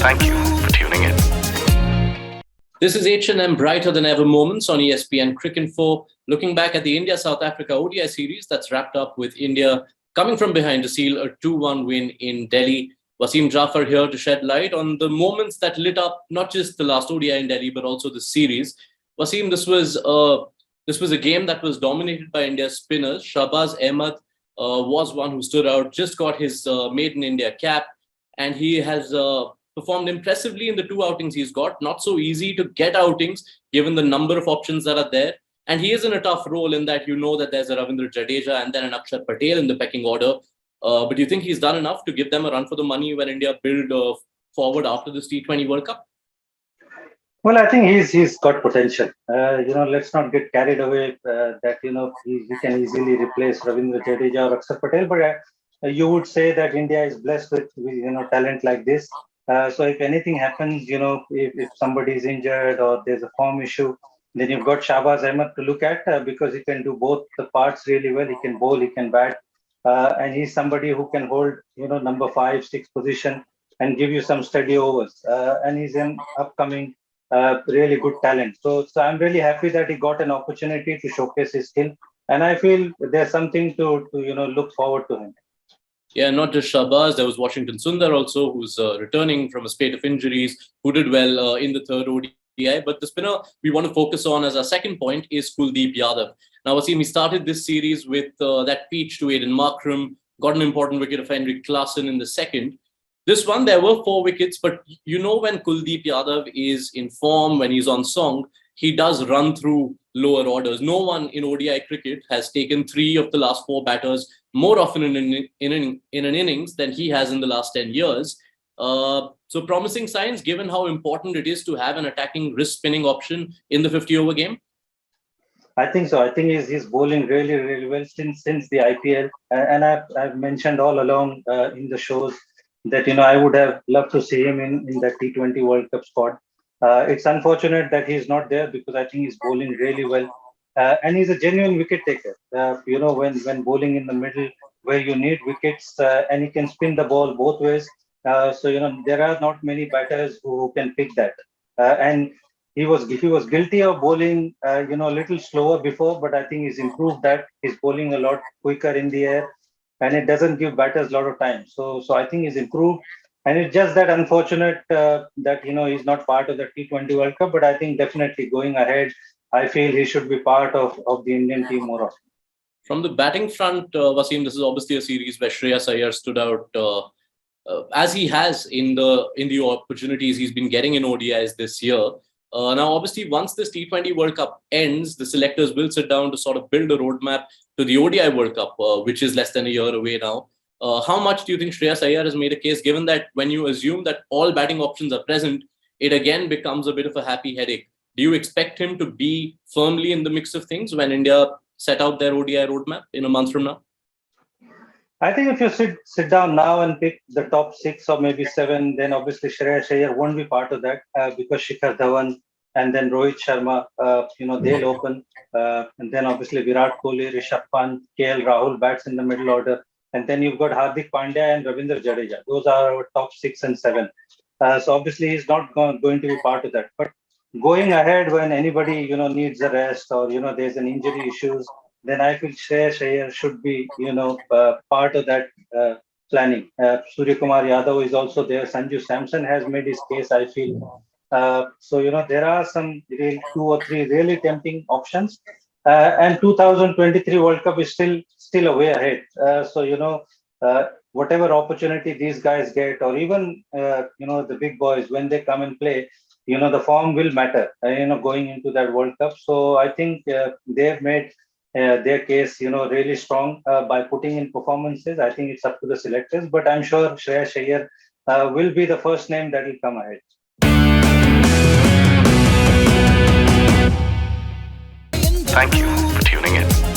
Thank you for tuning in. This is H&M Brighter Than Ever Moments on ESPN Cricinfo, looking back at the India-South Africa ODI series that's wrapped up with India coming from behind to seal a 2-1 win in Delhi. Wasim Jaffer here to shed light on the moments that lit up not just the last ODI in Delhi, but also the series. Wasim, this was a game that was dominated by India's spinners. Shahbaz was one who stood out, just got his maiden India cap, and he has performed impressively in the two outings he's got. Not so easy to get outings given the number of options that are there. And he is in a tough role in that you know that there's a Ravindra Jadeja and then an Akshar Patel in the pecking order. But do you think he's done enough to give them a run for the money when India build forward after this T20 World Cup? Well, I think he's got potential. Let's not get carried away that he can easily replace Ravindra Jadeja or Akshar Patel. But you would say that India is blessed with talent like this. So if anything happens, if somebody is injured or there's a form issue, then you've got Shahbaz Ahmed to look at because he can do both the parts really well. He can bowl, he can bat, and he's somebody who can hold number 5, 6 position and give you some steady overs. And he's an upcoming really good talent. So I'm really happy that he got an opportunity to showcase his skill, and I feel there's something to look forward to him. Yeah, not just Shahbaz. There was Washington Sundar also, who's returning from a spate of injuries, who did well in the third ODI. But the spinner we want to focus on as our second point is Kuldeep Yadav. Now, Wasim, he started this series with that peach to Aiden Markram, got an important wicket of Henrik Klaasen in the second. This one, there were 4 wickets, but when Kuldeep Yadav is in form, when he's on song, he does run through lower orders. No one in ODI cricket has taken 3 of the last 4 batters more often in an innings than he has in the last 10 years. So promising signs given how important it is to have an attacking wrist spinning option in the 50-over game? I think so. I think he's bowling really, really well since the IPL. And I've mentioned all along in the shows that, I would have loved to see him in that T20 World Cup squad. It's unfortunate that he's not there because I think he's bowling really well. And he's a genuine wicket taker. When bowling in the middle where you need wickets and he can spin the ball both ways. So there are not many batters who can pick that. And he was guilty of bowling, a little slower before, but I think he's improved that. He's bowling a lot quicker in the air, and it doesn't give batters a lot of time. So I think he's improved. And it's just that unfortunate that, he's not part of the T20 World Cup. But I think definitely going ahead, I feel he should be part of the Indian team more often. From the batting front, Wasim, this is obviously a series where Shreyas Iyer stood out as he has in the opportunities he's been getting in ODIs this year. Now, obviously, once this T20 World Cup ends, the selectors will sit down to sort of build a roadmap to the ODI World Cup, which is less than a year away now. How much do you think Shreyas Iyer has made a case, given that when you assume that all batting options are present, it again becomes a bit of a happy headache? Do you expect him to be firmly in the mix of things when India set out their ODI roadmap in a month from now? I think if you sit down now and pick the top 6 or maybe 7, then obviously Shreyas Iyer won't be part of that because Shikhar Dhawan and then Rohit Sharma, they'll open. And then obviously Virat Kohli, Rishabh Pant, KL Rahul bats in the middle order. And then you've got Hardik Pandya and Ravindra Jadeja. Those are our top 6 and 7. So obviously he's not going to be part of that. But going ahead when anybody, needs a rest or, there's an injury issues, then I feel Shreyas Iyer should be, part of that planning. Surya Kumar Yadav is also there. Sanju Samson has made his case, I feel. So, there are some 2 or 3 really tempting options. And 2023 World Cup is still a way ahead. So, whatever opportunity these guys get, or even, the big boys, when they come and play, the form will matter, going into that World Cup. So I think they've made their case, really strong by putting in performances. I think it's up to the selectors, but I'm sure Shreyas Iyer will be the first name that will come ahead. Thank you for tuning in.